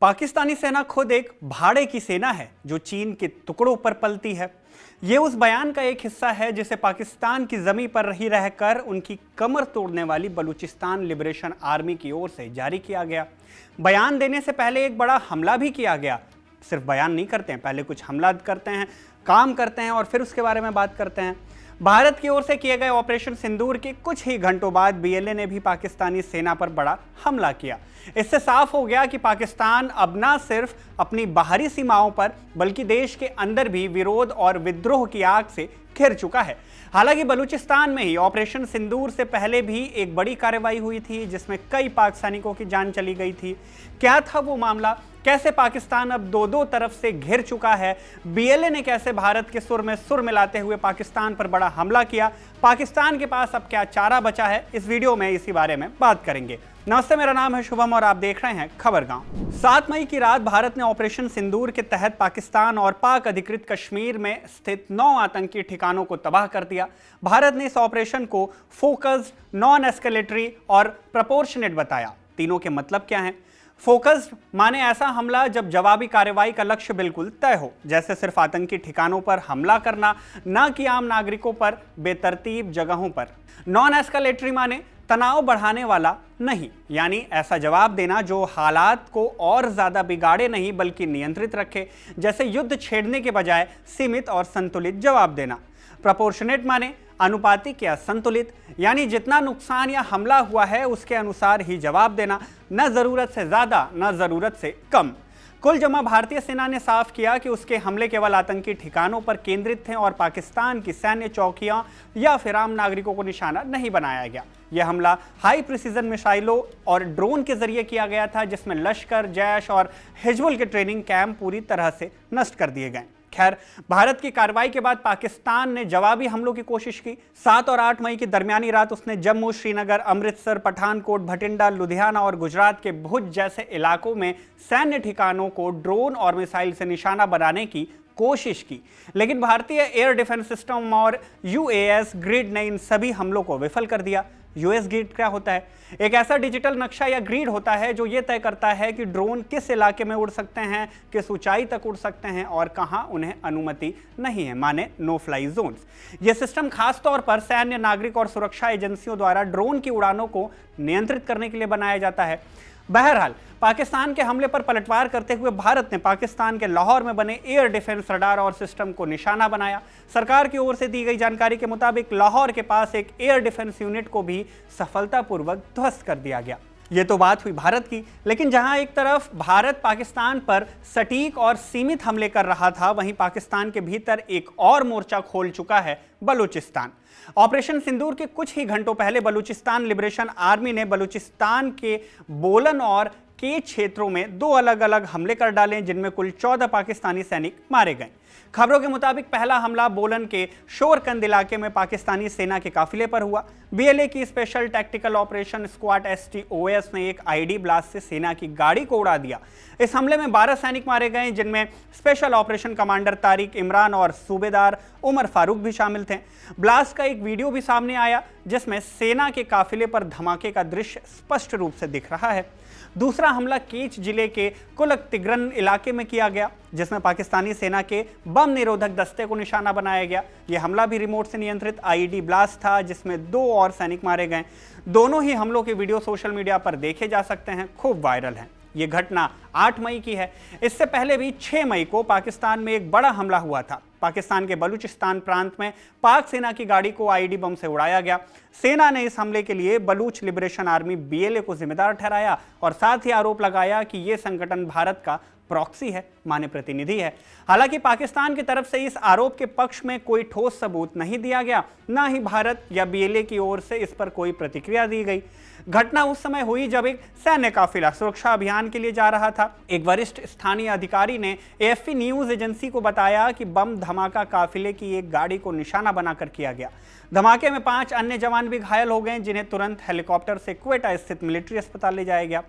पाकिस्तानी सेना खुद एक भाड़े की सेना है जो चीन के टुकड़ों पर पलती है। ये उस बयान का एक हिस्सा है जिसे पाकिस्तान की जमीन पर ही रहकर उनकी कमर तोड़ने वाली बलूचिस्तान लिबरेशन आर्मी की ओर से जारी किया गया। बयान देने से पहले एक बड़ा हमला भी किया गया। सिर्फ बयान नहीं करते हैं, पहले कुछ हमला करते हैं, काम करते हैं और फिर उसके बारे में बात करते हैं। भारत की ओर से किए गए ऑपरेशन सिंदूर के कुछ ही घंटों बाद बीएलए ने भी पाकिस्तानी सेना पर बड़ा हमला किया। इससे साफ हो गया कि पाकिस्तान अब न सिर्फ अपनी बाहरी सीमाओं पर बल्कि देश के अंदर भी विरोध और विद्रोह की आग से घिर चुका है। हालांकि बलूचिस्तान में ही ऑपरेशन सिंदूर से पहले भी एक बड़ी कार्रवाई हुई थी जिसमें कई पाक सैनिकों की जान चली गई थी। क्या था वो मामला? कैसे पाकिस्तान अब दो तरफ से घिर चुका है? बीएलए ने कैसे भारत के सुर में सुर मिलाते हुए पाकिस्तान पर बड़ा हमला किया? पाकिस्तान के पास अब क्या चारा बचा है? इस वीडियो में इसी बारे में बात करेंगे। नमस्ते, मेरा नाम है शुभम और आप देख रहे हैं खबरगांव। 7 मई की रात भारत ने ऑपरेशन सिंदूर के तहत पाकिस्तान और पाक अधिकृत कश्मीर में स्थित 9 आतंकी ठिकानों को तबाह कर दिया। भारत ने इस ऑपरेशन को फोकस्ड, नॉन एस्केलेटरी और प्रोपोर्शनेट बताया। तीनों के मतलब क्या हैं? फोकस्ड माने ऐसा हमला जब जवाबी कार्रवाई का लक्ष्य बिल्कुल तय हो, जैसे सिर्फ आतंकी ठिकानों पर हमला करना, ना कि आम नागरिकों पर बेतरतीब जगहों पर। नॉन एस्केलेटरी माने तनाव बढ़ाने वाला नहीं, यानी ऐसा जवाब देना जो हालात को और ज्यादा बिगाड़े नहीं बल्कि नियंत्रित रखे, जैसे युद्ध छेड़ने के बजाय सीमित और संतुलित जवाब देना। प्रोपोर्शनेट माने अनुपातिक या संतुलित, यानी जितना नुकसान या हमला हुआ है उसके अनुसार ही जवाब देना, न जरूरत से ज्यादा न जरूरत से कम। कुल जमा भारतीय सेना ने साफ किया कि उसके हमले केवल आतंकी ठिकानों पर केंद्रित थे और पाकिस्तान की सैन्य चौकियां या फिर आम नागरिकों को निशाना नहीं बनाया गया। यह हमला हाई प्रिसीजन मिसाइलों और ड्रोन के जरिए किया गया था, जिसमें लश्कर, जैश और हिजबुल के ट्रेनिंग कैंप पूरी तरह से नष्ट कर दिए गए। खैर, भारत की कार्रवाई के बाद पाकिस्तान ने जवाबी हमलों की कोशिश की। 7 और 8 मई की दरमियानी रात उसने जम्मू, श्रीनगर, अमृतसर, पठानकोट, भटिंडा, लुधियाना और गुजरात के भुज जैसे इलाकों में सैन्य ठिकानों को ड्रोन और मिसाइल से निशाना बनाने की कोशिश की, लेकिन भारतीय एयर डिफेंस सिस्टम और यूएस ग्रिड ने इन सभी हमलों को विफल कर दिया। यूएस ग्रिड क्या होता है? एक ऐसा डिजिटल नक्शा या ग्रिड होता है जो ये तय करता है कि ड्रोन किस इलाके में उड़ सकते हैं, किस ऊंचाई तक उड़ सकते हैं और कहां उन्हें अनुमति नहीं है, माने नो फ्लाई जोन्स। यह सिस्टम खास तौर पर सैन्य, नागरिक और सुरक्षा एजेंसियों द्वारा ड्रोन की उड़ानों को नियंत्रित करने के लिए बनाया जाता है। बहरहाल, पाकिस्तान के हमले पर पलटवार करते हुए भारत ने पाकिस्तान के लाहौर में बने एयर डिफेंस रडार और सिस्टम को निशाना बनाया। सरकार की ओर से दी गई जानकारी के मुताबिक लाहौर के पास एक एयर डिफेंस यूनिट को भी सफलतापूर्वक ध्वस्त कर दिया गया। ये तो बात हुई भारत की, लेकिन जहां एक तरफ भारत पाकिस्तान पर सटीक और सीमित हमले कर रहा था, वहीं पाकिस्तान के भीतर एक और मोर्चा खोल चुका है बलूचिस्तान। ऑपरेशन सिंदूर के कुछ ही घंटों पहले बलूचिस्तान लिबरेशन आर्मी ने बलूचिस्तान के बोलन और के क्षेत्रों में 2 अलग अलग हमले कर डाले, जिनमें कुल 14 पाकिस्तानी सैनिक मारे गए। खबरों के मुताबिक पहला हमला बोलन के शोरकंद इलाके में पाकिस्तानी सेना के काफिले पर हुआ। बीएलए की स्पेशल टैक्टिकल ऑपरेशन स्क्वाड एसटीओएस ने एक आईडी ब्लास्ट से सेना की गाड़ी को उड़ा दिया। इस हमले में 12 सैनिक मारे गए, जिनमें special operation commander Tariq Imran और सूबेदार उमर फारूक भी शामिल थे। ब्लास्ट का एक वीडियो भी सामने आया जिसमें सेना के काफिले पर धमाके का दृश्य स्पष्ट रूप से दिख रहा है। दूसरा हमला केच जिले के कुलक तिग्रन इलाके में किया गया, जिसमें पाकिस्तानी सेना के बम निरोधक दस्ते को निशाना बनाया गया। यह हमला भी रिमोट से नियंत्रित आईईडी ब्लास्ट था, जिसमें 2 और सैनिक मारे गए। दोनों ही हमलों के वीडियो सोशल मीडिया पर देखे जा सकते हैं, खूब वायरल हैं। ये घटना 8 मई की है। इससे पहले भी 6 मई को पाकिस्तान में एक बड़ा हमला हुआ था। पाकिस्तान के बलूचिस्तान प्रांत में पाक सेना की गाड़ी को आईडी बम से उड़ाया गया। सेना ने इस हमले के लिए बलूच लिबरेशन आर्मी बीएलए को जिम्मेदार ठहराया और साथ ही आरोप लगाया कि यह संगठन भारत का प्रॉक्सी है, माने प्रतिनिधि है। हालांकि पाकिस्तान की तरफ से इस आरोप के पक्ष में कोई ठोस सबूत नहीं दिया गया, ना ही भारत या बीएलए की ओर से इस पर कोई प्रतिक्रिया दी गई। घटना उस समय हुई जब एक सैन्य काफिला सुरक्षा अभियान के लिए जा रहा था। एक वरिष्ठ स्थानीय अधिकारी ने एएफपी न्यूज एजेंसी को बताया कि बम धमाका काफिले की एक गाड़ी को निशाना बनाकर किया गया। धमाके में 5 अन्य जवान भी घायल हो गए, जिन्हें तुरंत हेलीकॉप्टर से क्वेटा स्थित मिलिट्री अस्पताल ले जाया गया।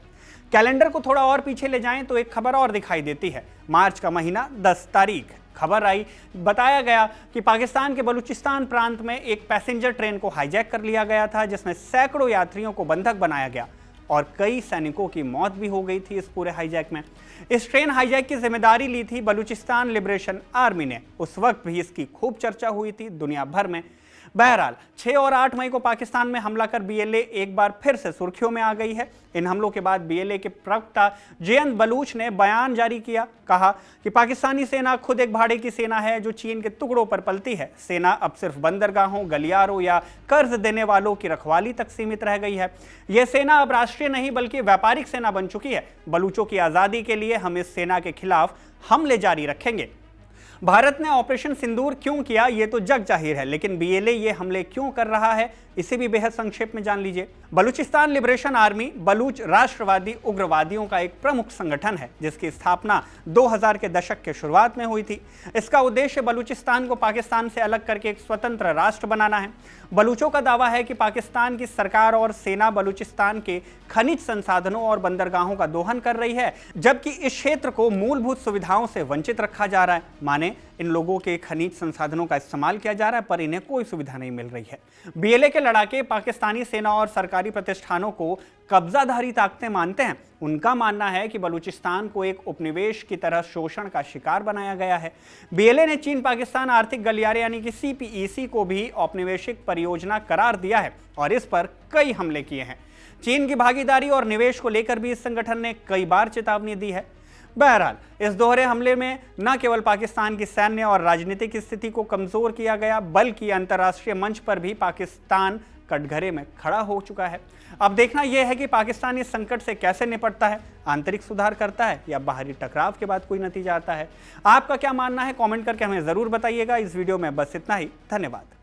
कैलेंडर को थोड़ा और पीछे ले जाएं तो एक खबर और दिखाई देती है। मार्च का महीना 10 तारीख खबर आई, बताया गया कि पाकिस्तान के बलूचिस्तान प्रांत में एक पैसेंजर ट्रेन को हाईजैक कर लिया गया था, जिसमें सैकड़ों यात्रियों को बंधक बनाया गया। और कई सैनिकों की मौत भी हो गई थी इस पूरे हाईजैक में। इस ट्रेन हाईजैक की जिम्मेदारी ली थी बलूचिस्तान लिबरेशन आर्मी ने। उस वक्त भी इसकी खूब चर्चा हुई थी दुनिया भर में। बहरहाल 6 और 8 मई को पाकिस्तान में हमला कर बीएलए एक बार फिर से सुर्खियों में आ गई है। इन हमलों के बाद बीएलए के प्रवक्ता जेएन बलूच ने बयान जारी किया, कहा कि पाकिस्तानी सेना खुद एक भाड़े की सेना है जो चीन के टुकड़ों पर पलती है। सेना अब सिर्फ बंदरगाहों, गलियारों या कर्ज देने वालों की रखवाली तक सीमित रह गई है। यह सेना अब राष्ट्रीय नहीं बल्कि व्यापारिक सेना बन चुकी है। बलूचों की आजादी के लिए हम इस सेना के खिलाफ हमले जारी रखेंगे। भारत ने ऑपरेशन सिंदूर क्यों किया ये तो जग जाहिर है, लेकिन बीएलए ये हमले क्यों कर रहा है इसे भी बेहद संक्षेप में जान लीजिए। बलूचिस्तान लिबरेशन आर्मी बलूच राष्ट्रवादी उग्रवादियों का एक प्रमुख संगठन है जिसकी स्थापना 2000 के दशक के शुरुआत में हुई थी। इसका उद्देश्य बलूचिस्तान को पाकिस्तान से अलग करके एक स्वतंत्र राष्ट्र बनाना है। बलूचों का दावा है कि पाकिस्तान की सरकार और सेना बलूचिस्तान के खनिज संसाधनों और बंदरगाहों का दोहन कर रही है, जबकि इस क्षेत्र को मूलभूत सुविधाओं से वंचित रखा जा रहा है। माने इन लोगों के खनिज संसाधनों का इस्तेमाल किया जा रहा है पर इन्हें कोई सुविधा नहीं मिल रही है। बीएलए के लड़ाके पाकिस्तानी सेना और सरकारी प्रतिष्ठानों को कब्जाधारी ताकतें मानते हैं। उनका मानना है कि बलूचिस्तान को एक उपनिवेश की तरह शोषण का शिकार बनाया गया है। बीएलए ने चीन पाकिस्तान आर्थिक गलियारे यानी कि सीपीईसी को भी औपनिवेशिक परियोजना करार दिया है और इस पर कई हमले किए हैं। चीन की भागीदारी और निवेश को लेकर भी इस संगठन ने कई बार चेतावनी दी है। बहरहाल इस दोहरे हमले में न केवल पाकिस्तान की सैन्य और राजनीतिक स्थिति को कमजोर किया गया बल्कि अंतर्राष्ट्रीय मंच पर भी पाकिस्तान कटघरे में खड़ा हो चुका है। अब देखना यह है कि पाकिस्तान इस संकट से कैसे निपटता है, आंतरिक सुधार करता है या बाहरी टकराव के बाद कोई नतीजा आता है। आपका क्या मानना है कमेंट करके हमें जरूर बताइएगा। इस वीडियो में बस इतना ही। धन्यवाद।